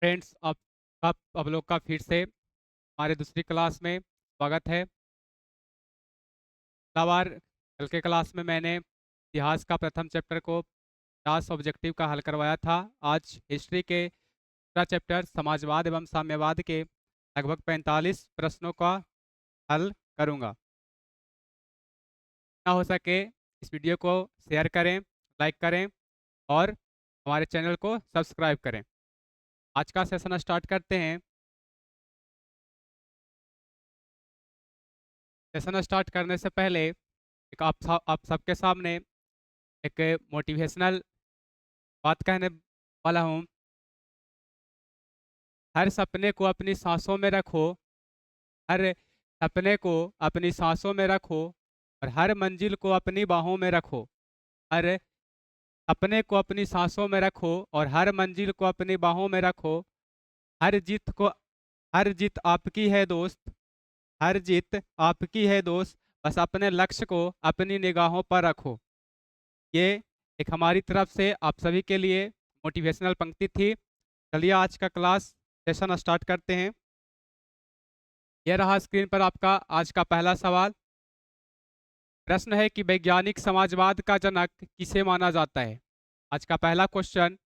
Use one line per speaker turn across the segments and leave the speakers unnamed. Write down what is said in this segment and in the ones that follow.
Friends, आप लोग का फिर से हमारे दूसरी क्लास में स्वागत है। पिछला बार कल के क्लास में मैंने इतिहास का प्रथम चैप्टर को 50 ऑब्जेक्टिव का हल करवाया था। आज हिस्ट्री के दूसरा चैप्टर समाजवाद एवं साम्यवाद के लगभग 45 प्रश्नों का हल करूंगा। ना हो सके इस वीडियो को शेयर करें, लाइक करें और हमारे चैनल को सब्सक्राइब करें। आज का सेशन स्टार्ट करते हैं। सेशन स्टार्ट करने से पहले एक आप सबके सामने एक मोटिवेशनल बात कहने वाला हूँ। हर सपने को अपनी सांसों में रखो, हर सपने को अपनी सांसों में रखो और हर मंजिल को अपनी बाहों में रखो। हर सपने को अपनी सांसों में रखो और हर मंजिल को अपनी बाहों में रखो। हर जीत आपकी है दोस्त, हर जीत आपकी है दोस्त। बस अपने लक्ष्य को अपनी निगाहों पर रखो। ये एक हमारी तरफ से आप सभी के लिए मोटिवेशनल पंक्ति थी। चलिए आज का क्लास सेशन स्टार्ट करते हैं। यह रहा स्क्रीन पर आपका आज का पहला सवाल। प्रश्न है कि वैज्ञानिक समाजवाद का जनक किसे माना जाता है। आज का पहला क्वेश्चन,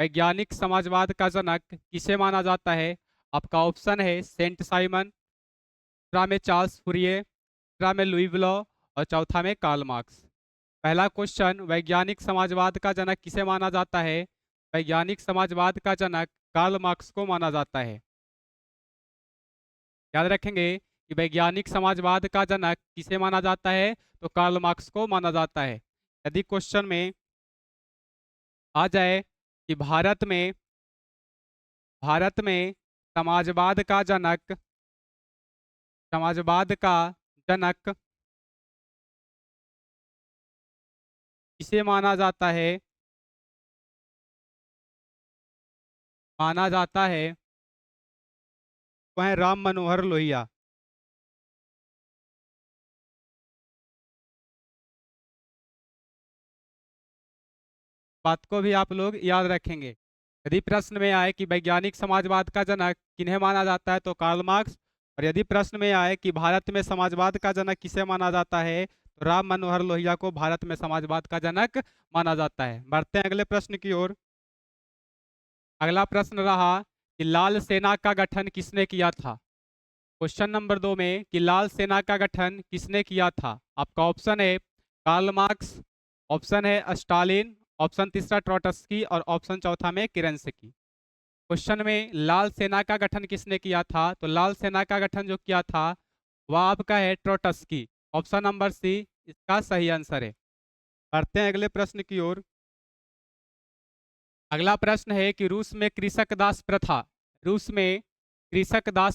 वैज्ञानिक समाजवाद का जनक किसे माना जाता है। आपका ऑप्शन है सेंट साइमन, दूसरा में चार्ल्स फुरिये, तीसरा में लुई ब्लॉ और चौथा में कार्ल मार्क्स। पहला क्वेश्चन, वैज्ञानिक समाजवाद का जनक किसे माना जाता है। वैज्ञानिक समाजवाद का जनक कार्ल मार्क्स को माना जाता है। याद रखेंगे कि वैज्ञानिक समाजवाद का जनक किसे माना जाता है, तो कार्ल मार्क्स को माना जाता है। यदि क्वेश्चन में आ जाए कि भारत में समाजवाद का जनक किसे माना जाता है वह राम मनोहर लोहिया। बात को भी आप लोग याद रखेंगे। यदि प्रश्न में आए कि वैज्ञानिक समाजवाद का जनक किन्हें माना जाता है, तो कार्ल मार्क्स। और यदि प्रश्न में आए कि भारत में समाजवाद का जनक किसे माना जाता है, तो राम मनोहर लोहिया को भारत में समाजवाद का जनक माना जाता है। बढ़ते हैं अगले प्रश्न की ओर। अगला प्रश्न रहा कि लाल सेना का गठन किसने किया था। क्वेश्चन नंबर 2 में कि लाल सेना का गठन किसने किया था। आपका ऑप्शन है कार्ल मार्क्स, ऑप्शन है स्टालिन, ऑप्शन तीसरा ट्रोट्स्की और ऑप्शन चौथा में केरेंस्की। क्वेश्चन में लाल सेना का गठन किसने किया था, तो लाल सेना का गठन जो किया था वह आपका है ट्रोट्स्की। ऑप्शन नंबर सी इसका सही आंसर है। बढ़ते हैं अगले प्रश्न की ओर। अगला प्रश्न है कि रूस में कृषक दास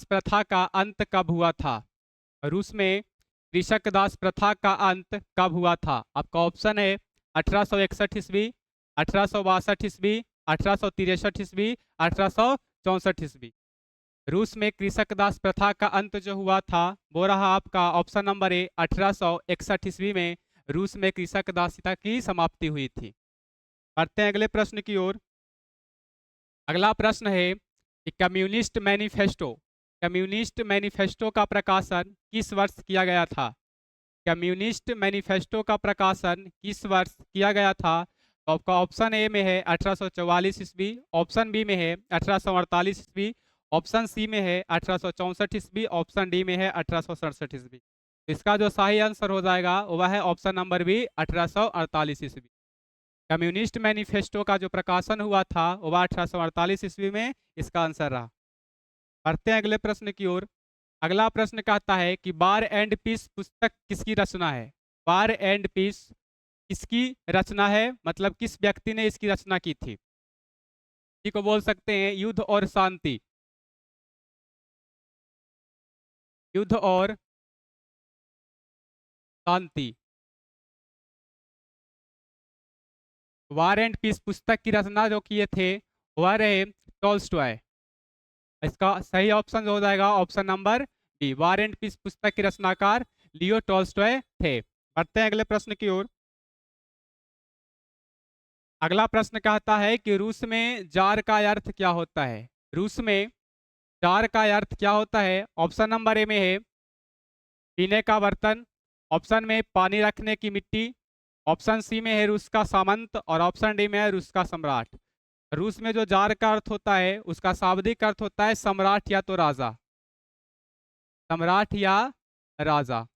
प्रथा का अंत कब हुआ था। रूस में कृषक दास प्रथा का अंत कब हुआ था। आपका ऑप्शन है 1861 ईस्वी, 1862 ईस्वी, 1863 ईस्वी, 1864 ईस्वी। रूस में कृषक दास प्रथा का अंत जो हुआ था वो रहा आपका ऑप्शन नंबर ए 1861 ईस्वी में रूस में कृषक दासता की समाप्ति हुई थी। बढ़ते हैं अगले प्रश्न की ओर। अगला प्रश्न है कि कम्युनिस्ट मैनिफेस्टो का प्रकाशन किस वर्ष किया गया था। कम्युनिस्ट मैनिफेस्टो का प्रकाशन किस वर्ष किया गया था। तो आपका ऑप्शन ए में है 1844 ईस्वी, ऑप्शन बी में है 1848 ईस्वी, ऑप्शन सी में है 1864 ईस्वी, ऑप्शन डी में है 1867 ईस्वी। इसका जो सही आंसर हो जाएगा वह है ऑप्शन नंबर बी 1848 ईस्वी। कम्युनिस्ट मैनिफेस्टो का जो प्रकाशन हुआ था वह 1848 ईस्वी में इसका आंसर रहा। बढ़ते हैं अगले प्रश्न की ओर। अगला प्रश्न कहता है कि वार एंड पीस पुस्तक किसकी रचना है। वार एंड पीस किसकी रचना है, मतलब किस व्यक्ति ने इसकी रचना की थी। इसी को बोल सकते हैं युद्ध और शांति। युद्ध और शांति। वार एंड पीस पुस्तक की रचना जो किए थे वह रहे टॉल्स्टॉय। इसका सही ऑप्शन हो जाएगा option number B. War and peace पुस्तक के रचनाकार लियो टॉल्स्टॉय थे। बढ़ते हैं अगले प्रश्न की ओर। अगला प्रश्न कहता है कि रूस में जार का अर्थ क्या होता है। रूस में जार का अर्थ क्या होता है? ऑप्शन नंबर ए में है पीने का बर्तन, ऑप्शन में पानी रखने की मिट्टी, ऑप्शन सी में है रूस का सामंत और ऑप्शन डी में है रूस का सम्राट। रूस में जो जार का अर्थ होता है उसका शाब्दिक अर्थ होता है सम्राट या तो राजा, सम्राट या राजा।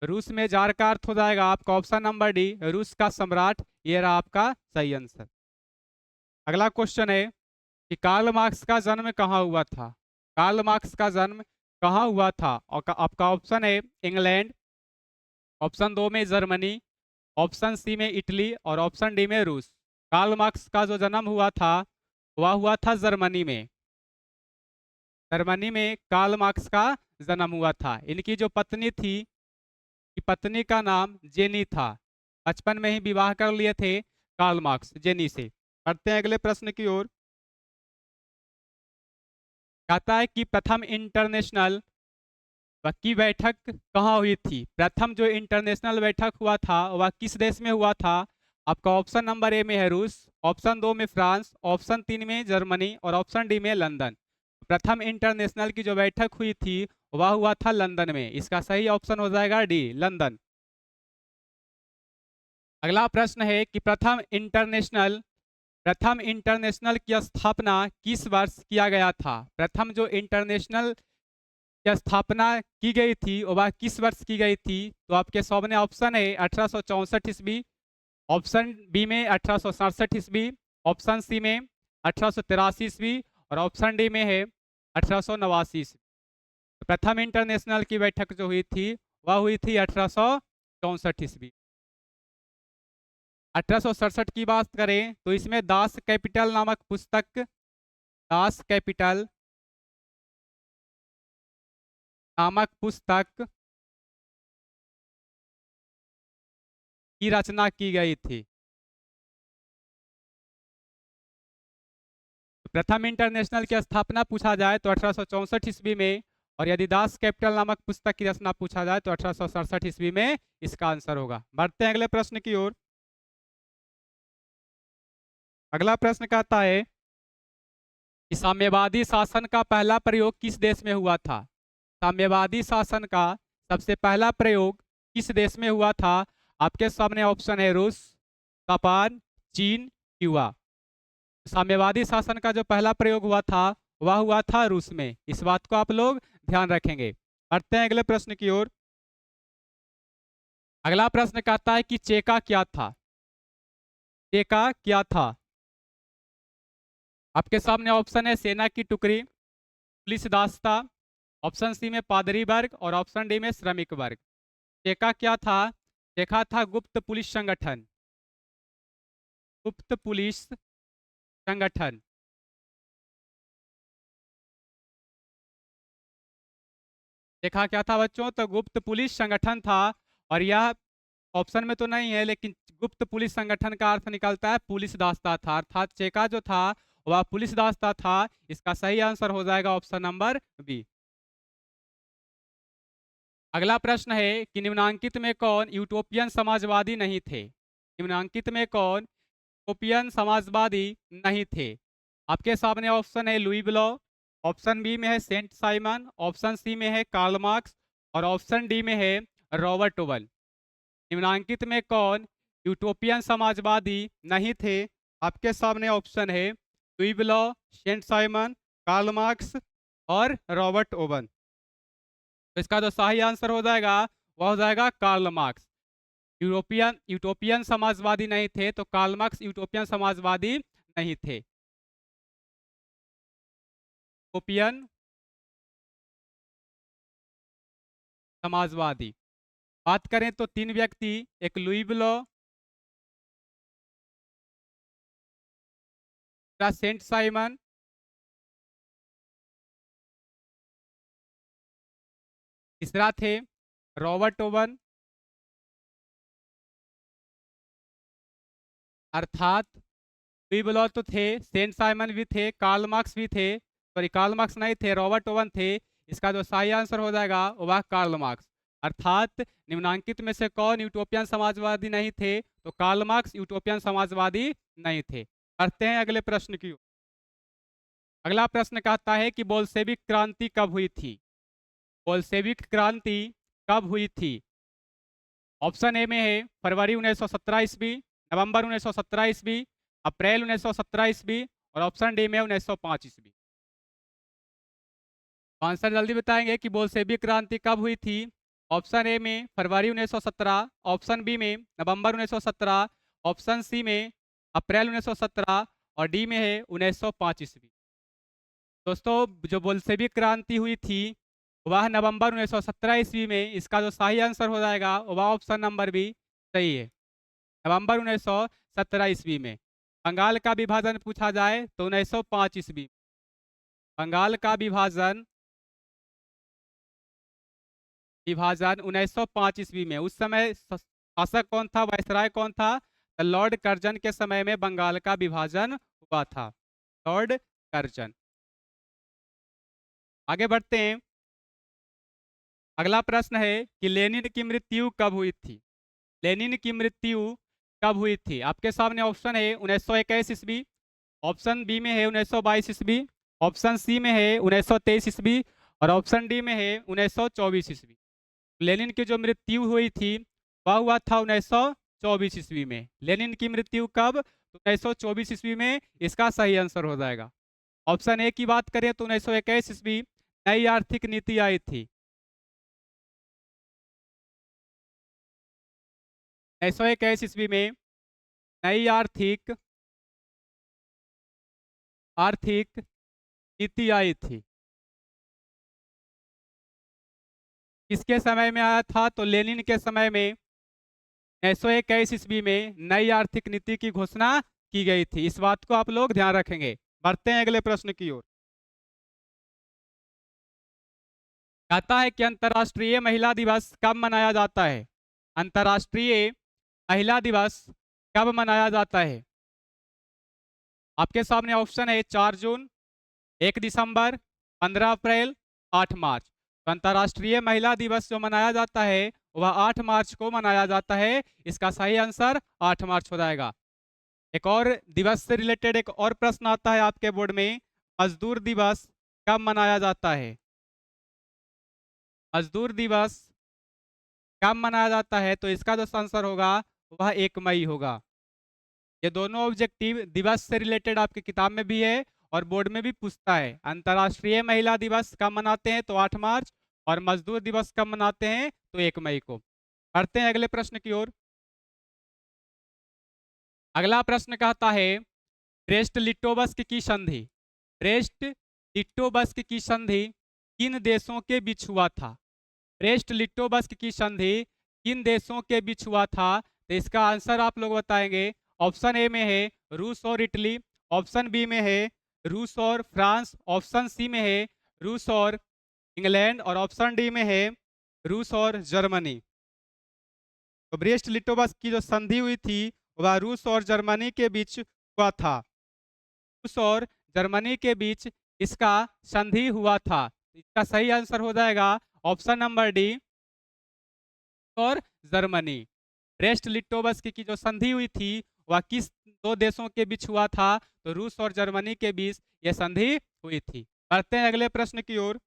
रूस में जार का अर्थ हो जाएगा आपका ऑप्शन नंबर डी रूस का सम्राट। ये रहा आपका सही आंसर। अगला क्वेश्चन है कि कार्ल मार्क्स का जन्म कहाँ हुआ था? कार्ल मार्क्स का जन्म कहाँ हुआ था? और आपका ऑप्शन है इंग्लैंड, ऑप्शन दो में जर्मनी, ऑप्शन सी में इटली और ऑप्शन डी में रूस। कार्ल मार्क्स का जो जन्म हुआ था वह हुआ था जर्मनी में। जर्मनी में कार्ल मार्क्स का जन्म हुआ था। इनकी जो पत्नी थी कि पत्नी का नाम जेनी था। बचपन में ही विवाह कर लिए थे कार्ल मार्क्स जेनी से। बढ़ते हैं अगले प्रश्न की ओर। कहता है कि प्रथम इंटरनेशनल की बैठक कहाँ हुई थी? प्रथम जो इंटरनेशनल बैठक हुआ था वह किस देश में हुआ था? आपका ऑप्शन नंबर ए में है रूस, ऑप्शन दो में फ्रांस, ऑप्शन तीन में जर्मनी और ऑप्शन डी में लंदन। प्रथम इंटरनेशनल की जो बैठक हुई थी वह हुआ था लंदन में। इसका सही ऑप्शन हो जाएगा डी लंदन। अगला प्रश्न है कि प्रथम इंटरनेशनल की स्थापना किस वर्ष किया गया था? प्रथम जो इंटरनेशनल की स्थापना की गई थी वह किस वर्ष की गई थी? तो आपके सामने ऑप्शन है 1864 ईस्वी, ऑप्शन बी में 1867 ईस्वी, ऑप्शन सी में 1883 ईस्वी और ऑप्शन डी में है 1889 ईस्वी। प्रथम इंटरनेशनल की बैठक जो हुई थी वह हुई थी 1864 ईस्वी। 1867 की बात करें तो इसमें दास कैपिटल नामक पुस्तक, दास कैपिटल नामक पुस्तक की रचना की गई थी। प्रथम इंटरनेशनल की स्थापना पूछा जाए तो 1864 ईस्वी में, और यदि दास कैपिटल नामक पुस्तक की रचना पूछा जाए तो 1867 ईस्वी में इसका आंसर होगा। बढ़ते हैं अगले प्रश्न की ओर। अगला प्रश्न कहता है कि साम्यवादी शासन का पहला प्रयोग किस देश में हुआ था? साम्यवादी शासन का सबसे पहला प्रयोग किस देश में हुआ था? आपके सामने ऑप्शन है रूस, जापान, चीन, क्यूबा। साम्यवादी शासन का जो पहला प्रयोग हुआ था वह हुआ था रूस में। इस बात को आप लोग ध्यान रखेंगे। बढ़ते हैं अगले प्रश्न की ओर। अगला प्रश्न कहता है कि चेका क्या था? चेका क्या था? आपके सामने ऑप्शन है सेना की टुकड़ी, पुलिस दास्ता, ऑप्शन सी में पादरी वर्ग और ऑप्शन डी में श्रमिक वर्ग। चेका क्या था? चेका था गुप्त पुलिस संगठन, गुप्त पुलिस संगठन। चेका क्या था बच्चों? तो गुप्त पुलिस संगठन था। और यह ऑप्शन में तो नहीं है लेकिन गुप्त पुलिस संगठन का अर्थ निकलता है पुलिस दास्ता था, अर्थात चेका जो था वह पुलिस दास्ता था। इसका सही आंसर हो जाएगा ऑप्शन नंबर बी। अगला प्रश्न है कि निम्नांकित में कौन यूटोपियन समाजवादी नहीं थे? निम्नांकित में कौन यूटोपियन समाजवादी नहीं थे? आपके सामने ऑप्शन है लुई ब्लो, ऑप्शन बी में है सेंट साइमन, ऑप्शन सी में है कार्ल मार्क्स और ऑप्शन डी में है रॉबर्ट ओवन। निम्नांकित में कौन यूटोपियन समाजवादी नहीं थे? आपके सामने ऑप्शन है Louis Blanc, Saint Simon, Karl Marx और रॉबर्ट ओवन। तो इसका जो सही आंसर हो जाएगा वह हो जाएगा कार्ल मार्क्स। यूरोपियन यूटोपियन समाजवादी नहीं थे तो कार्ल मार्क्स यूटोपियन समाजवादी नहीं थे। यूटोपियन समाजवादी बात करें तो तीन व्यक्ति, एक लुई ब्लो, दूसरा सेंट साइमन, तीसरा थे रॉबर्ट ओवन। अर्थात लुई ब्लो तो थे, सेंट साइमन भी थे, कार्ल मार्क्स भी थे, सॉरी कार्ल मार्क्स नहीं थे, रॉबर्ट ओवन थे। इसका जो सही आंसर हो जाएगा वह कार्ल मार्क्स। अर्थात निम्नांकित में से कौन यूटोपियन समाजवादी नहीं थे? तो कार्ल मार्क्स यूटोपियन समाजवादी नहीं थे। बढ़ते हैं अगले प्रश्न की ओर। अगला प्रश्न कहता है कि बोल्शेविक क्रांति कब हुई थी? बोल्शेविक क्रांति कब हुई थी? ऑप्शन ए में है फरवरी 1917 ईस्वी, नवंबर 1917 ईस्वी, अप्रैल 1917 ईस्वी और ऑप्शन डी में 1905 ईस्वी। आंसर जल्दी बताएंगे कि बोल्शेविक क्रांति कब हुई थी। ऑप्शन ए में फरवरी 1917, ऑप्शन बी में नवंबर 1917, ऑप्शन सी में अप्रैल 1917 और डी में है 1905 ईस्वी। दोस्तों, जो बोल्शेविक क्रांति हुई थी वह नवंबर 1917 ईस्वी में। इसका जो सही आंसर हो जाएगा वह ऑप्शन नंबर बी सही है, नवंबर 1917 ईस्वी में। बंगाल का विभाजन पूछा जाए तो 1905 ईस्वी। बंगाल का विभाजन 1905 ईस्वी में। उस समय शासक कौन था, वायसराय कौन था? तो लॉर्ड कर्जन के समय में बंगाल का विभाजन हुआ था, लॉर्ड कर्जन। आगे बढ़ते हैं। अगला प्रश्न है कि लेनिन की मृत्यु कब हुई थी? लेनिन की मृत्यु कब हुई थी? आपके सामने ऑप्शन है 1921 ईस्वी, ऑप्शन बी में है 1922 ईस्वी, ऑप्शन सी में है 1923 ईस्वी और ऑप्शन डी में है 1924 ईस्वी। लेनिन की जो मृत्यु हुई थी वह हुआ था 1924 ईस्वी में। लेनिन की मृत्यु कब? तो 1924 ईस्वी में। इसका सही आंसर हो जाएगा। ऑप्शन ए की बात करें तो 1921 ईस्वी नई आर्थिक नीति आई थी। 1921 ईस्वी में नई आर्थिक नीति आई थी। किसके समय में आया था? तो लेनिन के समय में 1921 ईस्वी में नई आर्थिक नीति की घोषणा की गई थी। इस बात को आप लोग ध्यान रखेंगे। बढ़ते हैं अगले प्रश्न की ओर। कहता है कि अंतर्राष्ट्रीय महिला दिवस कब मनाया जाता है? अंतर्राष्ट्रीय महिला दिवस कब मनाया जाता है? आपके सामने ऑप्शन है 4 जून, 1 दिसंबर, 15 अप्रैल, 8 मार्च। तो अंतर्राष्ट्रीय महिला दिवस जो मनाया जाता है वह 8 मार्च को मनाया जाता है। इसका सही आंसर 8 मार्च हो जाएगा। एक और दिवस से रिलेटेड एक और प्रश्न आता है आपके बोर्ड में, मजदूर दिवस कब मनाया जाता है? मजदूर दिवस कब मनाया जाता है? तो इसका जो आंसर होगा वह 1 मई होगा। ये दोनों ऑब्जेक्टिव दिवस से रिलेटेड आपकी किताब में भी है और बोर्ड में भी पूछता है। अंतर्राष्ट्रीय महिला दिवस कब मनाते हैं? तो 8 मार्च। और मजदूर दिवस कब मनाते हैं? तो 1 मई को। बढ़ते हैं अगले प्रश्न की ओर। अगला प्रश्न कहता है ब्रेस्ट लिटोवस्क की संधि, ब्रेस्ट लिटोवस्क की संधि किन देशों के बीच हुआ था? ब्रेस्ट लिटोवस्क की संधि किन देशों के बीच हुआ था? तो इसका आंसर आप लोग बताएंगे। ऑप्शन ए में है रूस और इटली, ऑप्शन बी में है रूस और फ्रांस, ऑप्शन सी में है रूस और इंग्लैंड और ऑप्शन डी में है रूस और जर्मनी। तो ब्रेस्ट लिटोवस्क की जो संधि हुई थी वह रूस और जर्मनी के बीच हुआ था। रूस और जर्मनी के बीच इसका संधि हुआ था। इसका सही आंसर हो जाएगा ऑप्शन नंबर डी और जर्मनी। ब्रेस्ट लिटोवस्क की जो संधि हुई थी वह किस 2 देशों के बीच हुआ था? तो रूस और जर्मनी के बीच यह संधि हुई थी। बढ़ते हैं अगले प्रश्न की ओर।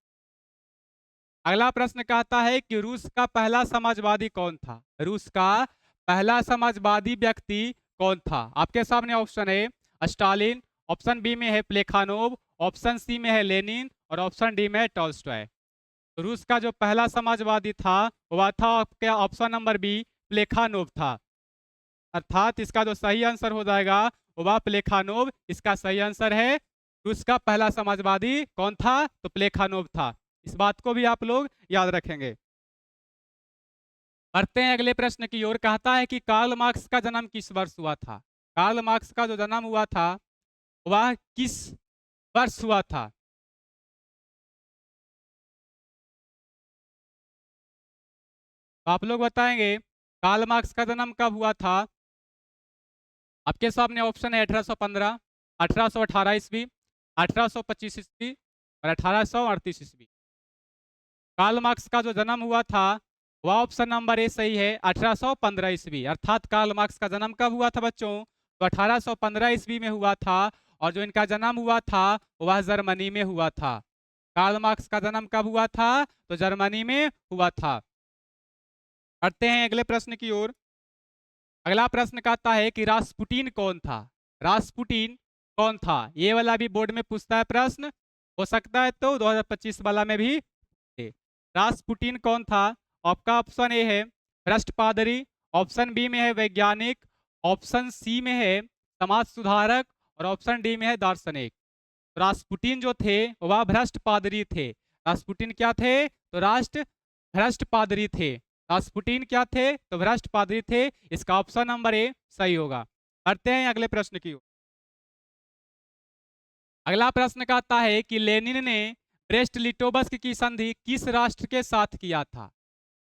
अगला प्रश्न कहता है कि रूस का पहला समाजवादी कौन था? रूस का पहला समाजवादी व्यक्ति कौन था? आपके सामने ऑप्शन है स्टालिन, ऑप्शन बी में है प्लेखानोव, ऑप्शन सी में है लेनिन और ऑप्शन डी में है टॉल्स्टॉय। तो रूस का जो पहला समाजवादी था वह था आपका ऑप्शन नंबर बी प्लेखानोव था। अर्थात इसका जो सही आंसर हो जाएगा वह प्लेखानोव इसका सही आंसर है। रूस का पहला समाजवादी कौन था? तो प्लेखानोव था। इस बात को भी आप लोग याद रखेंगे। बढ़ते हैं अगले प्रश्न की ओर। कहता है कि कार्ल मार्क्स का जन्म किस वर्ष हुआ था? कार्ल मार्क्स का जो जन्म हुआ था वह किस वर्ष हुआ था? आप लोग बताएंगे कार्ल मार्क्स का जन्म कब हुआ था। आपके सामने ऑप्शन है 1815, 1818 ईस्वी, 1825 ईस्वी और 1838 ईस्वी। कार्ल मार्क्स का जो जन्म हुआ था वह ऑप्शन नंबर ए सही है, 1815 ईस्वी। अर्थात कार्ल मार्क्स का जन्म कब हुआ था बच्चों? तो 1815 ईस्वी में हुआ था और जो इनका जन्म हुआ था वह जर्मनी में हुआ था। कार्ल मार्क्स का जन्म कब हुआ था? तो जर्मनी में हुआ था। बढ़ते हैं अगले प्रश्न की ओर। अगला प्रश्न कहता है कि रास्पुटिन कौन था? रास्पुटिन कौन था? ये वाला भी बोर्ड में पूछता है प्रश्न, हो सकता है तो 2025 वाला में भी पूछे। रास्पुटिन कौन था? आपका ऑप्शन ए है भ्रष्ट पादरी, ऑप्शन बी में है वैज्ञानिक, ऑप्शन सी में है समाज सुधारक और ऑप्शन डी में है दार्शनिक। रास्पुटिन जो थे वह भ्रष्ट पादरी थे। रास्पुटिन क्या थे? तो राष्ट्र भ्रष्ट पादरी थे। रास्पुटिन क्या थे? तो भ्रष्ट पादरी थे। इसका ऑप्शन नंबर ए सही होगा। बढ़ते हैं अगले प्रश्न की ओर। अगला प्रश्न कहता है कि लेनिन ने ब्रेस्ट लिटोवस्क की संधि किस राष्ट्र के साथ किया था?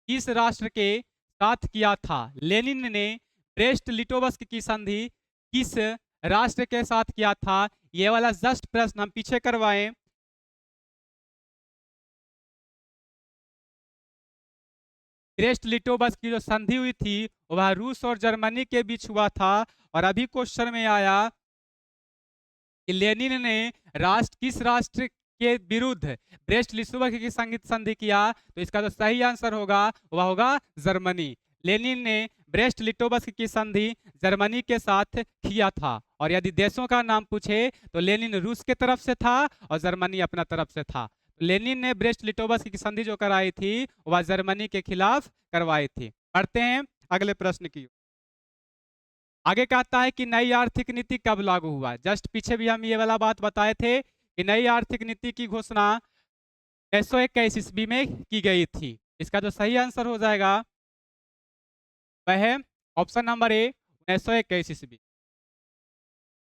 किस राष्ट्र के साथ किया था? लेनिन ने ब्रेस्ट लिटोवस्क की संधि किस राष्ट्र के साथ किया था? ये वाला जस्ट प्रश्न हम पीछे करवाएं। ब्रेस्ट लिटोवस्क की जो संधि हुई थी वह रूस और जर्मनी के बीच हुआ था। और अभी क्वेश्चन में आया कि लेनिन ने किस राष्ट्र के विरुद्ध ब्रेस्ट लिटोवस्क की संगीत संधि किया? तो इसका जो सही आंसर होगा वह होगा जर्मनी। लेनिन ने ब्रेस्ट लिटोवस्क की संधि जर्मनी के साथ किया था। और यदि देशों का नाम पूछे तो लेनिन रूस के तरफ से था और जर्मनी अपना तरफ से था। लेनिन ने ब्रेस्ट लिटोवस्क की संधि जो कराई थी वह जर्मनी के खिलाफ करवाई थी। पढ़ते हैं अगले प्रश्न की। आगे कहता है कि नई आर्थिक नीति कब लागू हुआ? जस्ट पीछे भी हम ये वाला बात बताए थे कि नई आर्थिक नीति की घोषणा 1921 ईस्वी में की गई थी। इसका जो सही आंसर हो जाएगा वह है ऑप्शन नंबर ए 1921 ईस्वी।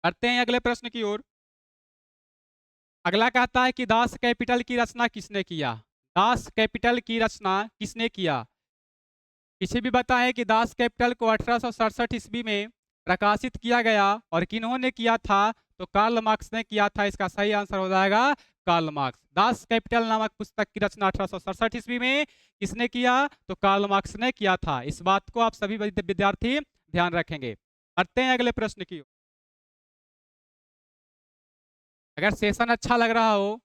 करते हैं अगले प्रश्न की ओर। अगला कहता है कि दास कैपिटल की रचना किसने किया? दास कैपिटल की रचना किसने किया? पीछे भी बताया कि दास कैपिटल को 1867 ईस्वी में प्रकाशित किया गया और किन्होंने किया था? तो कार्ल मार्क्स ने किया था। इसका सही आंसर हो जाएगा कार्ल मार्क्स। दास कैपिटल नामक पुस्तक की रचना 1867 ईस्वी में किसने किया? तो कार्ल मार्क्स ने किया था। इस बात को आप सभी विद्यार्थी ध्यान रखेंगे। बढ़ते हैं अगले प्रश्न की ओर। अगर सेशन अच्छा लग रहा हो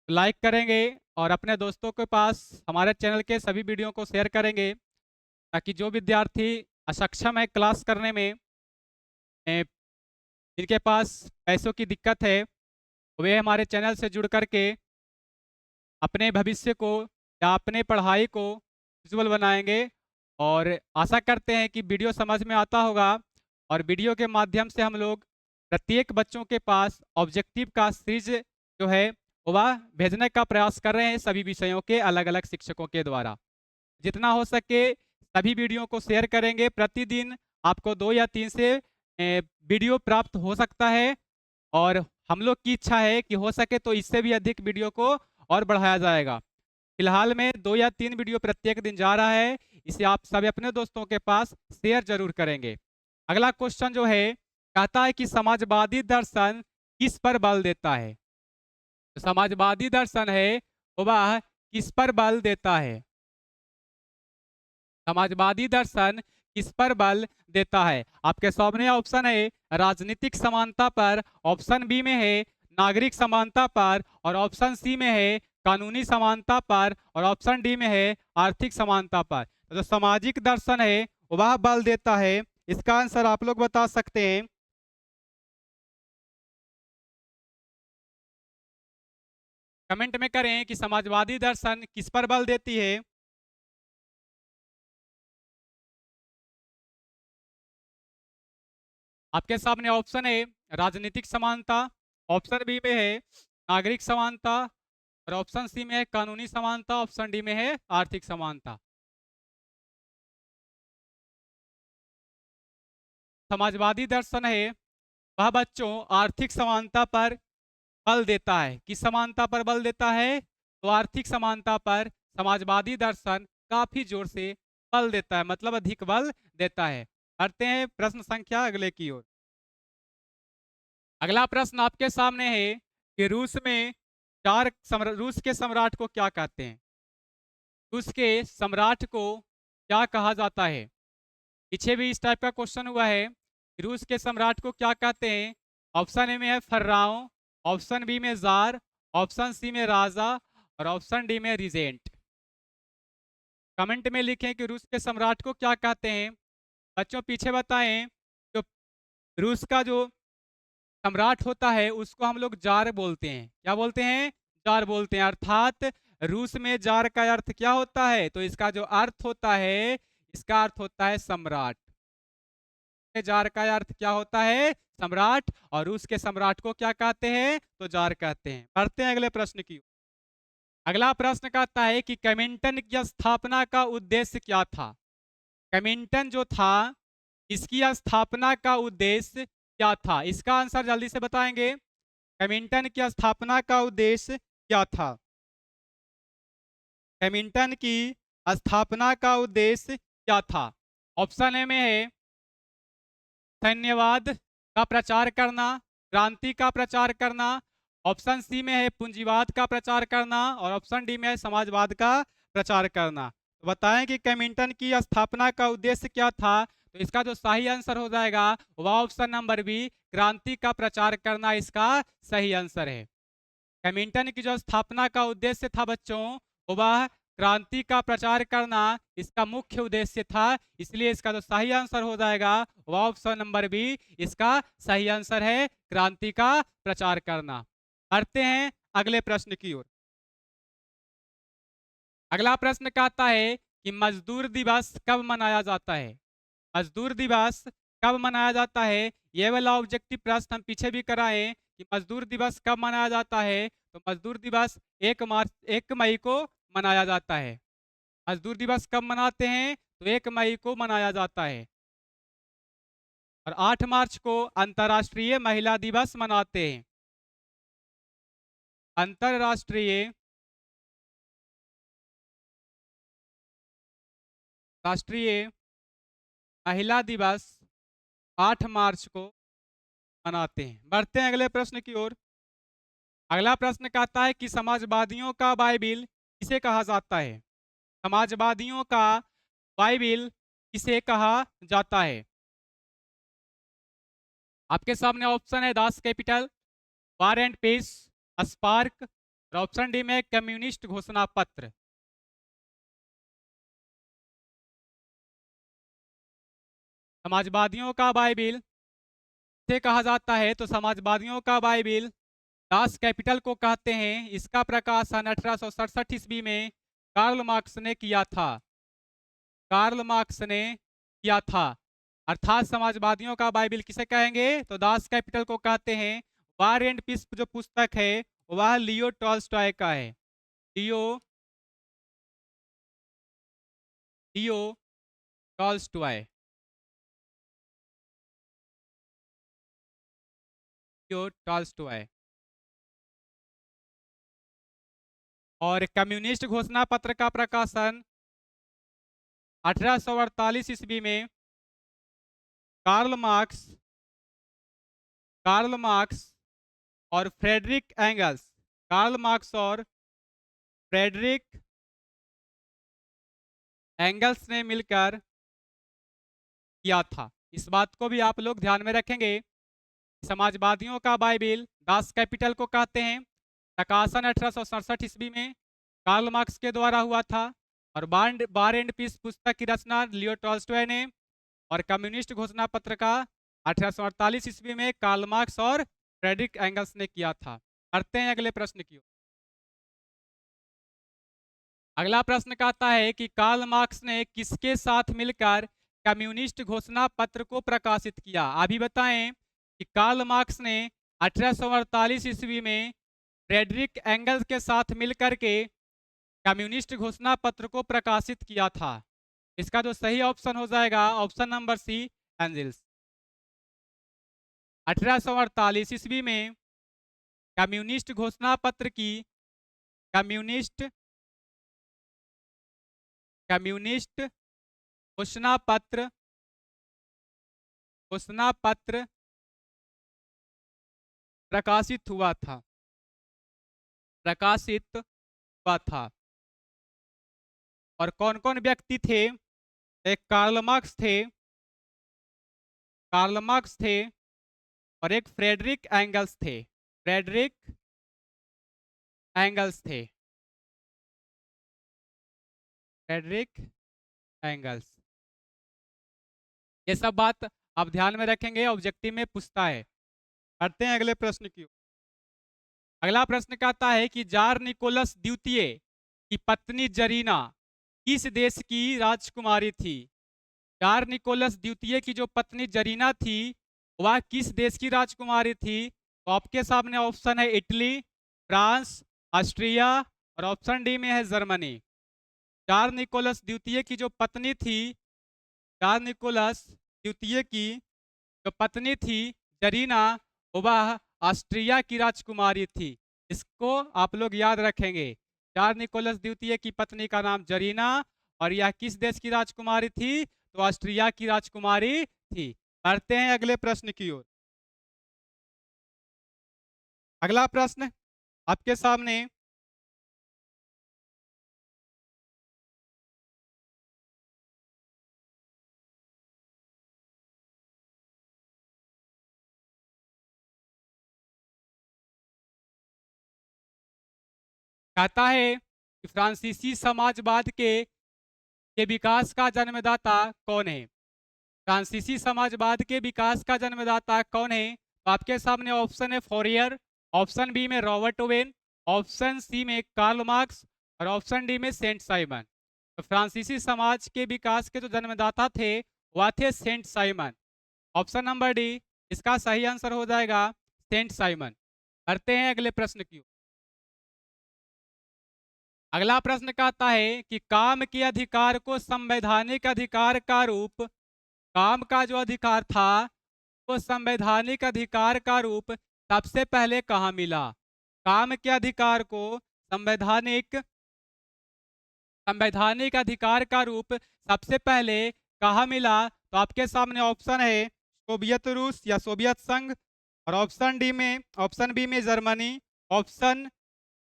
तो लाइक करेंगे और अपने दोस्तों के पास हमारे चैनल के सभी वीडियो को शेयर करेंगे, ताकि जो विद्यार्थी अक्षम है क्लास करने में, जिनके पास पैसों की दिक्कत है, वे हमारे चैनल से जुड़ करके अपने भविष्य को या अपने पढ़ाई को विजुअल बनाएंगे। और आशा करते हैं कि वीडियो समझ में आता होगा और वीडियो के माध्यम से हम लोग प्रत्येक बच्चों के पास ऑब्जेक्टिव का सीरीज जो है वह भेजने का प्रयास कर रहे हैं सभी विषयों के अलग अलग शिक्षकों के द्वारा। जितना हो सके सभी वीडियो को शेयर करेंगे। प्रतिदिन आपको 2 या 3 से वीडियो प्राप्त हो सकता है और हम लोग की इच्छा है कि हो सके तो इससे भी अधिक वीडियो को और बढ़ाया जाएगा। फिलहाल में 2 या 3 वीडियो प्रत्येक दिन जा रहा है। इसे आप सभी अपने दोस्तों के पास शेयर जरूर करेंगे। अगला क्वेश्चन जो है कहता है कि समाजवादी दर्शन किस पर बल देता है? तो समाजवादी दर्शन है वह किस पर बल देता है? समाजवादी दर्शन किस पर बल देता है? आपके सामने ऑप्शन है राजनीतिक समानता पर, ऑप्शन बी में है नागरिक समानता पर और ऑप्शन सी में है कानूनी समानता पर और ऑप्शन डी में है आर्थिक समानता पर। तो जो सामाजिक दर्शन है वह बल देता है, इसका आंसर आप लोग बता सकते हैं। कमेंट में करें कि समाजवादी दर्शन किस पर बल देती है। आपके सामने ऑप्शन है राजनीतिक समानता, ऑप्शन बी में है नागरिक समानता और ऑप्शन सी में है कानूनी समानता, ऑप्शन डी में है आर्थिक समानता। समाजवादी दर्शन है वह बच्चों आर्थिक समानता पर बल देता है। किस समानता पर बल देता है? तो आर्थिक समानता पर समाजवादी दर्शन काफी जोर से बल देता है, मतलब अधिक बल देता है। बढ़ते हैं प्रश्न संख्या अगले की ओर। अगला प्रश्न आपके सामने है कि रूस के सम्राट को क्या कहते हैं? रूस के सम्राट को क्या कहा जाता है? पीछे भी इस टाइप का क्वेश्चन हुआ है। रूस के सम्राट को क्या कहते हैं? ऑप्शन ए में है फर्राओ, ऑप्शन बी में जार, ऑप्शन सी में राजा और ऑप्शन डी में रिजेंट। कमेंट में लिखें कि रूस के सम्राट को क्या कहते हैं। बच्चों पीछे बताएं, जो रूस का जो सम्राट होता है उसको हम लोग जार बोलते हैं। क्या बोलते हैं? जार बोलते हैं। अर्थात रूस में जार का अर्थ क्या होता है? तो इसका जो अर्थ होता है, इसका अर्थ होता है सम्राट। जार का अर्थ क्या होता है? सम्राट। और रूस के सम्राट को क्या कहते हैं? तो जार कहते हैं। बढ़ते हैं अगले प्रश्न की। अगला प्रश्न कहता है कि केमिंटन की स्थापना का उद्देश्य क्या था? केमिंटन जो था, इसकी स्थापना का उद्देश्य क्या था? इसका आंसर जल्दी से बताएंगे। केमिंटन की स्थापना का उद्देश्य क्या था? केमिंटन की स्थापना का उद्देश्य क्या था? ऑप्शन ए में है धन्यवाद का प्रचार करना, क्रांति का प्रचार करना, ऑप्शन सी में है पूंजीवाद का प्रचार करना और ऑप्शन डी में है समाजवाद का प्रचार करना। तो बताएं कि केमिंटन की स्थापना का उद्देश्य क्या था? तो इसका जो सही आंसर हो जाएगा वह ऑप्शन नंबर बी, क्रांति का प्रचार करना, इसका सही आंसर है। केमिंटन की जो स्थापना का उद्देश्य था बच्चों, वह क्रांति का प्रचार करना इसका मुख्य उद्देश्य था। इसलिए इसका जो सही आंसर हो जाएगा वह ऑप्शन नंबर बी, इसका सही आंसर है क्रांति का प्रचार करना। बढ़ते हैं अगले प्रश्न की ओर। अगला प्रश्न कहता है कि मजदूर दिवस कब मनाया जाता है? मजदूर दिवस कब मनाया जाता है? ये वाला ऑब्जेक्टिव प्रश्न हम पीछे भी कराएं कि मजदूर दिवस कब मनाया जाता है। तो मजदूर दिवस 1 मई को मनाया जाता है। मजदूर दिवस कब मनाते हैं? तो 1 मई को मनाया जाता है। और 8 मार्च को अंतर्राष्ट्रीय महिला दिवस मनाते हैं। अंतर्राष्ट्रीय राष्ट्रीय महिला दिवस 8 मार्च को मनाते हैं। बढ़ते हैं अगले प्रश्न की ओर। अगला प्रश्न कहता है कि समाजवादियों का बाइबिल किसे कहा जाता है? समाजवादियों का बाइबिल किसे कहा जाता है? आपके सामने ऑप्शन है Das Kapital, war and peace, spark और ऑप्शन डी में कम्युनिस्ट घोषणा पत्र। समाजवादियों का बाइबिल किसे कहा जाता है? तो समाजवादियों का बाइबिल दास कैपिटल को कहते हैं। इसका प्रकाशन 1867 ईस्वी में कार्ल मार्क्स ने किया था। कार्ल मार्क्स ने किया था। अर्थात समाजवादियों का बाइबिल किसे कहेंगे? तो दास कैपिटल को कहते हैं। वार एंड पीस जो पुस्तक है वह लियो टॉल्स्टॉय का है। लियो लियो टॉल्स्टॉय, लियो टॉल्स्टॉय। और कम्युनिस्ट घोषणा पत्र का प्रकाशन 1848 ईस्वी में कार्ल मार्क्स कार्ल मार्क्स और फ्रेडरिक एंगल्स, कार्ल मार्क्स और फ्रेडरिक एंगल्स ने मिलकर किया था। इस बात को भी आप लोग ध्यान में रखेंगे। समाजवादियों का बाइबिल दास कैपिटल को कहते हैं। प्रकाशन 1867 ईस्वी में कार्ल मार्क्स के द्वारा हुआ था। और बार एंड पीस पुस्तक की रचना लियो टॉल्स्टॉय ने। और कम्युनिस्ट घोषणा पत्र का 1848 ईस्वी में कार्ल मार्क्स और फ्रेडरिक एंगल्स ने किया था। बढ़ते हैं अगले प्रश्न की ओर। अगला प्रश्न कहता है कि कार्ल मार्क्स ने किसके साथ मिलकर कम्युनिस्ट घोषणा पत्र को प्रकाशित किया? अभी बताएं कि कार्ल मार्क्स ने 1848 ईस्वी में फ्रेडरिक एंगल्स के साथ मिलकर के कम्युनिस्ट घोषणा पत्र को प्रकाशित किया था। इसका जो सही ऑप्शन हो जाएगा ऑप्शन नंबर सी, एंजल्स। 1848 ईस्वी में कम्युनिस्ट घोषणा पत्र की कम्युनिस्ट कम्युनिस्ट घोषणा पत्र प्रकाशित हुआ था। प्रकाशित हुआ था। और कौन कौन व्यक्ति थे? एक कार्ल मार्क्स थे। कार्ल मार्क्स थे, और एक फ्रेडरिक एंगल्स थे। फ्रेडरिक एंगल्स थे। Friedrich Engels. ये सब बात आप ध्यान में रखेंगे, ऑब्जेक्टिव में पूछता है। बढ़ते हैं अगले प्रश्न की ओर। अगला प्रश्न कहता है कि जार निकोलस द्वितीय की पत्नी जरीना किस देश की राजकुमारी थी? जार निकोलस द्वितीय की जो पत्नी जरीना थी वह किस देश की राजकुमारी थी? तो आपके सामने ऑप्शन है इटली, फ्रांस, ऑस्ट्रिया और ऑप्शन डी में है जर्मनी। जार निकोलस द्वितीय की जो पत्नी थी, जार निकोलस द्वितीय की जो पत्नी थी जरीना, वह ऑस्ट्रिया की राजकुमारी थी। इसको आप लोग याद रखेंगे। जार निकोलस द्वितीय की पत्नी का नाम जरीना और यह किस देश की राजकुमारी थी? तो ऑस्ट्रिया की राजकुमारी थी। बढ़ते हैं अगले प्रश्न की ओर। अगला प्रश्न आपके सामने कहता है कि फ्रांसीसी समाजवाद के विकास का जन्मदाता कौन है? फ्रांसीसी समाजवाद के विकास का जन्मदाता कौन है? तो आपके सामने ऑप्शन है फोरियर, ऑप्शन बी में रॉबर्ट ओवेन, ऑप्शन सी में कार्ल मार्क्स और ऑप्शन डी में सेंट साइमन। तो फ्रांसीसी समाज के विकास के जो जन्मदाता थे वह थे Saint Simon. Option number D इसका सही आंसर हो जाएगा, सेंट साइमन। करते हैं अगले प्रश्न की ओर। अगला प्रश्न कहता है कि काम के अधिकार को संवैधानिक अधिकार का रूप, काम का जो अधिकार था वो संवैधानिक अधिकार का रूप सबसे पहले कहाँ मिला? काम के अधिकार को संवैधानिक संवैधानिक अधिकार का रूप सबसे पहले कहाँ मिला? तो आपके सामने ऑप्शन है सोवियत रूस या सोवियत संघ और ऑप्शन बी में जर्मनी, ऑप्शन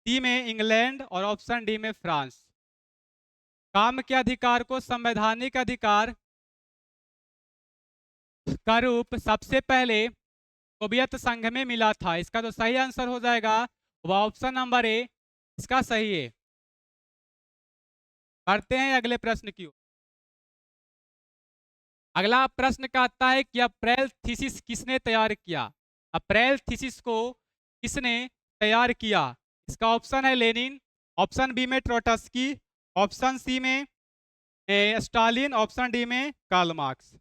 सी में इंग्लैंड और ऑप्शन डी में फ्रांस। काम के अधिकार को संवैधानिक अधिकार का रूप सबसे पहले सोवियत संघ में मिला था। इसका जो सही आंसर हो जाएगा वह ऑप्शन नंबर ए इसका सही है। बढ़ते हैं अगले प्रश्न की ओर। अगला प्रश्न कहता है कि अप्रैल थीसिस किसने तैयार किया? अप्रैल थीसिस को किसने तैयार किया? इसका ऑप्शन है लेनिन, ऑप्शन बी में ट्रोट्स्की, ऑप्शन सी में स्टालिन, ऑप्शन डी में कार्ल मार्क्स।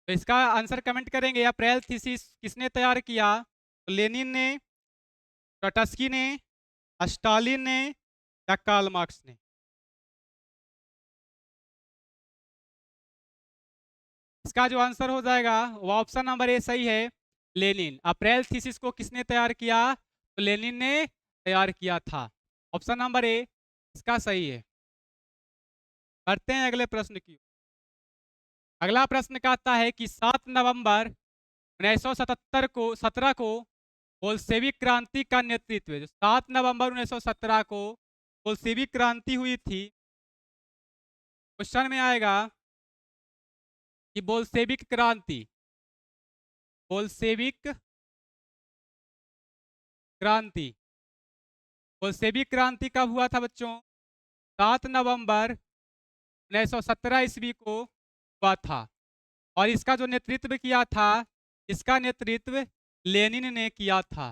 तो इसका आंसर कमेंट करेंगे। अप्रैल थीसिस किसने तैयार किया? तो लेनिन ने, ट्रोट्स्की ने, स्टालिन ने या कार्ल मार्क्स ने? इसका जो आंसर हो जाएगा वो ऑप्शन नंबर ए सही है, लेनिन। अप्रैल थीसिस को किसने तैयार किया? तो लेनिन ने तैयार किया था। ऑप्शन नंबर ए इसका सही है। बढ़ते हैं अगले प्रश्न की। अगला प्रश्न कहता है कि 7 नवंबर 1977 को 17 को बोल्शेविक क्रांति का नेतृत्व, जो 7 नवंबर 1917 को बोल्शेविक क्रांति हुई थी, क्वेश्चन में आएगा कि बोल्शेविक क्रांति बोल्शेविक क्रांति कब हुआ था बच्चों? 7 नवंबर 1917 ईस्वी को हुआ था। और इसका जो नेतृत्व किया था, इसका नेतृत्व लेनिन ने किया था।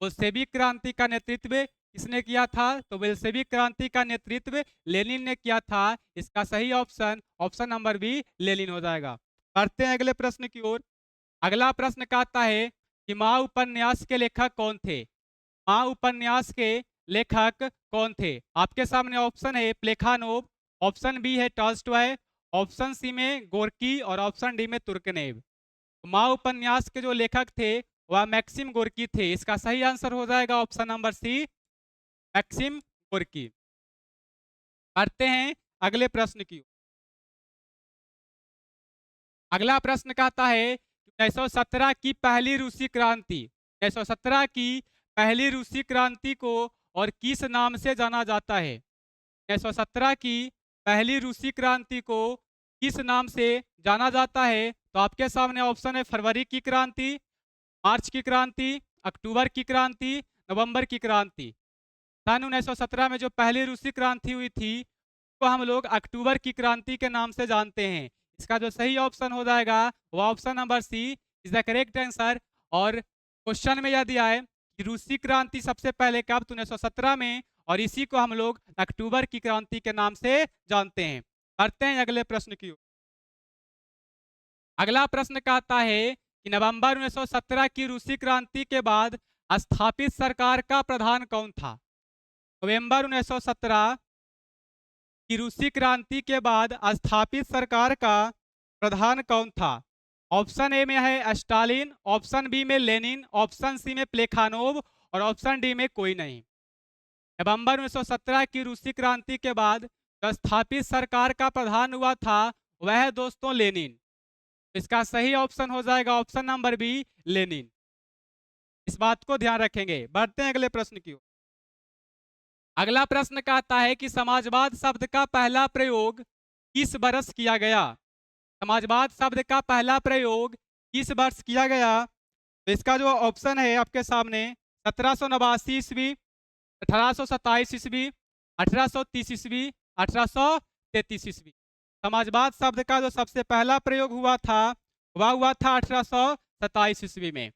बोल्शेविक क्रांति का नेतृत्व किसने किया था? तो बोल्शेविक क्रांति का नेतृत्व लेनिन ने किया था। इसका सही option option number B Lenin हो जाएगा। बढ़ते हैं अगले प्रश्न की ओर। अगला प्रश्न कहता है कि माँ उपन्यास के लेखक कौन थे? माँ उपन्यास के लेखक कौन थे? आपके सामने ऑप्शन है प्लेखानोव, ऑप्शन बी है टॉल्स्टॉय, ऑप्शन सी में गोर्की और ऑप्शन डी में तुर्गनेव। माँ उपन्यास के जो लेखक थे वह मैक्सिम गोर्की थे। इसका सही आंसर हो जाएगा option number C, Maxim Gorky. बढ़ते हैं अगले प्रश्न की। अगला प्रश्न कहता है 1917 की पहली रूसी क्रांति, 1917 की पहली रूसी क्रांति को और किस नाम से जाना जाता है? 1917 की पहली रूसी क्रांति को किस नाम से जाना जाता है? तो आपके सामने ऑप्शन है फरवरी की क्रांति, मार्च की क्रांति, अक्टूबर की क्रांति, नवंबर की क्रांति। सन 1917 में जो पहली रूसी क्रांति हुई थी वो हम लोग अक्टूबर की क्रांति के नाम से जानते हैं। इसका जो सही ऑप्शन हो जाएगा वो option number C is the correct answer. और क्वेश्चन में यह दिया है कि रूसी क्रांति सबसे पहले कब, तो 1917 में, और इसी को हम लोग अक्टूबर की क्रांति के नाम से जानते हैं। बढ़ते हैं अगले प्रश्न की ओर। अगला प्रश्न कहता है कि नवंबर 1917 की रूसी क्रांति के बाद स्थापित सरकार का प्रधान कौन था। नवंबर 1917 कि रूसी क्रांति के बाद स्थापित सरकार का प्रधान कौन था। ऑप्शन ए में है स्टालिन, ऑप्शन बी में लेनिन, ऑप्शन सी में प्लेखानोव और ऑप्शन डी में कोई नहीं। नवंबर 1917 की रूसी क्रांति के बाद जो स्थापित सरकार का प्रधान हुआ था वह है दोस्तों लेनिन। इसका सही ऑप्शन हो जाएगा ऑप्शन नंबर बी, लेनिन। इस बात को ध्यान रखेंगे। बढ़ते हैं अगले प्रश्न की ओर। अगला प्रश्न कहता है कि समाजवाद शब्द का पहला प्रयोग किस वर्ष किया गया। समाजवाद शब्द का पहला प्रयोग किस वर्ष किया गया। तो इसका जो ऑप्शन है आपके सामने 1789 ईस्वी, 1827 ईस्वी, 1830 ईस्वी, 1833 ईस्वी। समाजवाद शब्द का जो सबसे पहला प्रयोग हुआ था वह हुआ था 1827 ईस्वी में।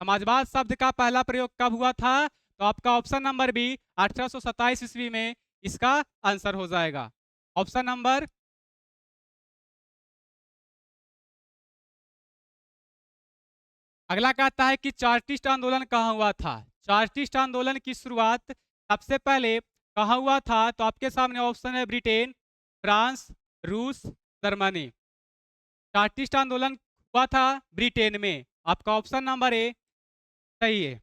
समाजवाद शब्द का पहला प्रयोग कब हुआ था, तो आपका ऑप्शन नंबर बी 1827 ईस्वी में इसका आंसर हो जाएगा। ऑप्शन नंबर अगला कहता है कि चार्टिस्ट आंदोलन कहाँ हुआ था। चार्टिस्ट आंदोलन की शुरुआत सबसे पहले कहाँ हुआ था, तो आपके सामने ऑप्शन है ब्रिटेन, फ्रांस, रूस, जर्मनी। चार्टिस्ट आंदोलन हुआ था ब्रिटेन में। आपका ऑप्शन नंबर ए सही है।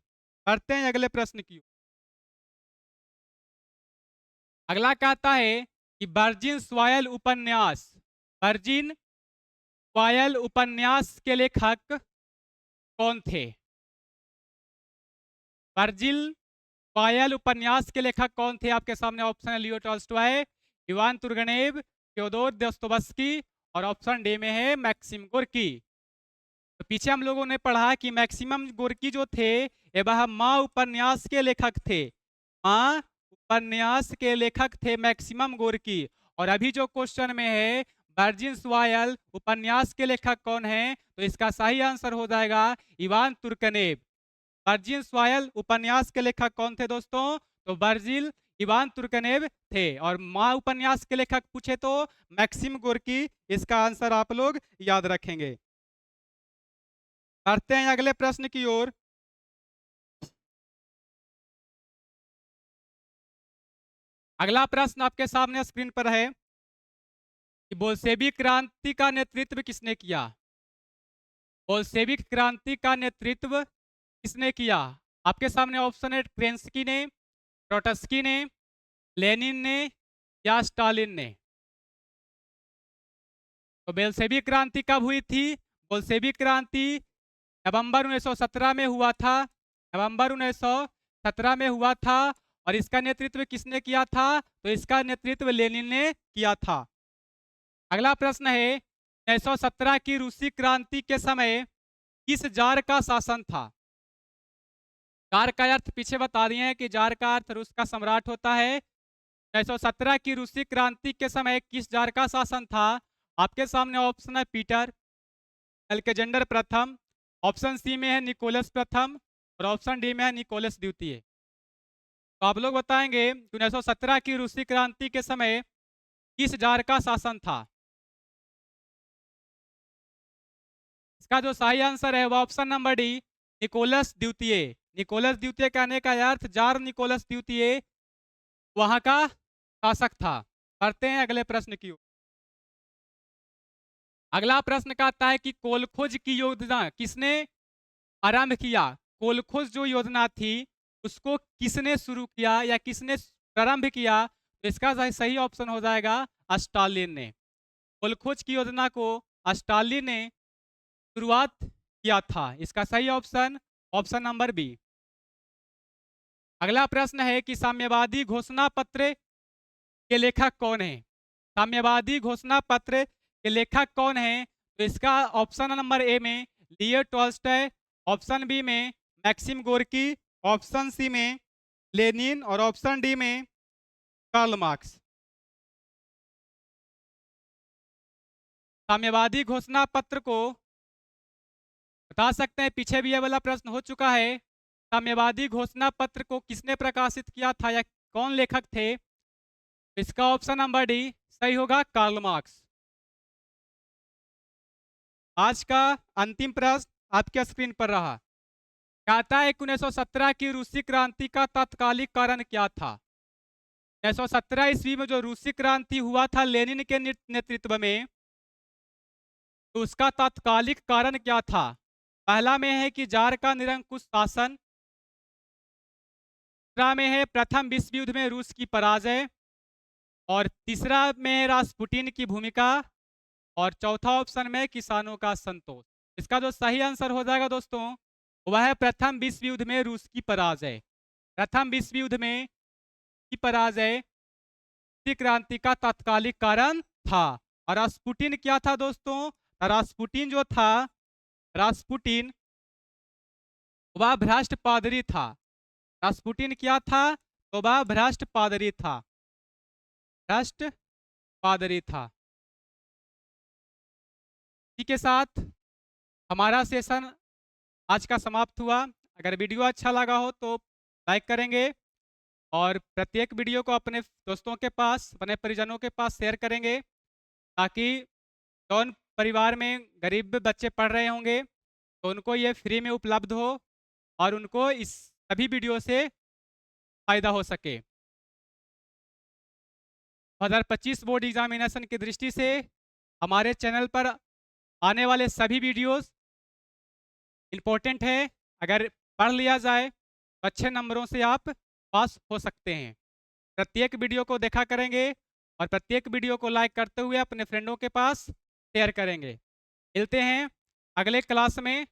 बढ़ते हैं अगले प्रश्न की। अगला कहता है कि वर्जिन स्वायल उपन्यास, वर्जिन स्वायल उपन्यास के लेखक कौन थे। वर्जिल स्वायल उपन्यास के लेखक कौन थे। आपके सामने ऑप्शन है Leo Tolstoy, Ivan Turgenev, Fyodor Dostoevsky और ऑप्शन डी में है मैक्सिम गोर्की। तो पीछे हम लोगों ने पढ़ा कि मैक्सिमम गोर्की जो थे वह माँ उपन्यास के लेखक थे। माँ उपन्यास के लेखक थे मैक्सिमम गोर्की। और अभी जो क्वेश्चन में है वर्जिन स्वायल उपन्यास के लेखक कौन है, तो इसका सही आंसर हो जाएगा इवान तुर्गनेव। वर्जिन स्वायल उपन्यास के लेखक कौन थे दोस्तों, तो वर्जिल इवान तुर्गनेव थे। और माँ उपन्यास के लेखक पूछे तो मैक्सिम गोर्की। इसका आंसर आप लोग याद रखेंगे। बढ़ते हैं अगले प्रश्न की ओर। अगला प्रश्न आपके सामने स्क्रीन पर है कि बोल्शेविक क्रांति का नेतृत्व किसने किया। बोल्शेविक क्रांति का नेतृत्व किसने किया। आपके सामने ऑप्शन है केरेंस्की ने, ट्रोट्स्की ने, लेनिन ने या स्टालिन ने। तो बोल्शेविक क्रांति कब हुई थी। बोल्शेविक क्रांति नवंबर 1917 में हुआ था। नवंबर 1917 में हुआ था। और इसका नेतृत्व किसने किया था, तो इसका नेतृत्व लेनिन ने किया था। अगला प्रश्न है 1917 की रूसी क्रांति के समय किस जार का शासन था। जार का अर्थ पीछे बता दिए हैं कि जार का अर्थ रूस का सम्राट होता है। 1917 की रूसी क्रांति के समय किस जार का शासन था। आपके सामने ऑप्शन है पीटर, अलेक्जेंडर प्रथम, ऑप्शन सी में है निकोलस प्रथम और ऑप्शन डी में है निकोलस द्वितीय। तो आप लोग बताएंगे 1917 की रूसी क्रांति के समय किस जार का शासन था। इसका जो सही आंसर है वो ऑप्शन नंबर डी निकोलस द्वितीय। निकोलस द्वितीय कहने का अर्थ जार निकोलस द्वितीय वहां का शासक था। पढ़ते हैं अगले प्रश्न की ओर। अगला प्रश्न कहता है कि कोलखोज की योजना किसने आरंभ किया। कोलखोज जो योजना थी उसको किसने शुरू किया या किसने प्रारंभ किया, तो इसका सही ऑप्शन हो जाएगा स्टालिन ने। कोलखोज की योजना को स्टालिन ने शुरुआत किया था। इसका सही ऑप्शन ऑप्शन नंबर बी। अगला प्रश्न है कि साम्यवादी घोषणा पत्र के लेखक कौन है। साम्यवादी घोषणा पत्र के लेखक कौन है, तो इसका ऑप्शन नंबर ए में लियो टॉल्स्टॉय, ऑप्शन बी में मैक्सिम गोर्की, ऑप्शन सी में लेनिन और ऑप्शन डी में कार्ल मार्क्स। साम्यवादी घोषणा पत्र को बता सकते हैं, पीछे भी यह वाला प्रश्न हो चुका है। साम्यवादी घोषणा पत्र को किसने प्रकाशित किया था या कौन लेखक थे? इसका ऑप्शन नंबर डी सही होगा, कार्ल मार्क्स। आज का अंतिम प्रश्न आपके स्क्रीन पर रहा। कहता है 1917 की रूसी क्रांति का तात्कालिक कारण क्या था? 1917 ईस्वी में जो रूसी क्रांति हुआ था लेनिन के नेतृत्व में, तो उसका तात्कालिक कारण क्या था? पहला में है कि जार का निरंकुश शासन, दूसरा में है प्रथम विश्व युद्ध में रूस की पराजय, और तीसरा में है रास्पुटिन की भूमिका, और चौथा ऑप्शन में किसानों का संतोष। इसका जो सही आंसर हो जाएगा दोस्तों, वह है प्रथम विश्व युद्ध में रूस की पराजय। प्रथम विश्व युद्ध में की पराजय रूसी क्रांति का तात्कालिक कारण था। और रास्पुटिन क्या था दोस्तों? रास्पुटिन जो था, रास्पुटिन वह भ्रष्ट पादरी था। रास्पुटिन क्या था? तो वह भ्रष्ट पादरी था, भ्रष्ट पादरी था। इसी के साथ हमारा सेशन आज का समाप्त हुआ। अगर वीडियो अच्छा लगा हो तो लाइक करेंगे और प्रत्येक वीडियो को अपने दोस्तों के पास, अपने परिजनों के पास शेयर करेंगे, ताकि जौन परिवार में गरीब बच्चे पढ़ रहे होंगे तो उनको ये फ्री में उपलब्ध हो और उनको इस सभी वीडियो से फायदा हो सके। 2025 बोर्ड एग्जामिनेशन की दृष्टि से हमारे चैनल पर आने वाले सभी वीडियोस इम्पोर्टेंट है। अगर पढ़ लिया जाए तो अच्छे नंबरों से आप पास हो सकते हैं। प्रत्येक वीडियो को देखा करेंगे और प्रत्येक वीडियो को लाइक करते हुए अपने फ्रेंडों के पास शेयर करेंगे। मिलते हैं अगले क्लास में।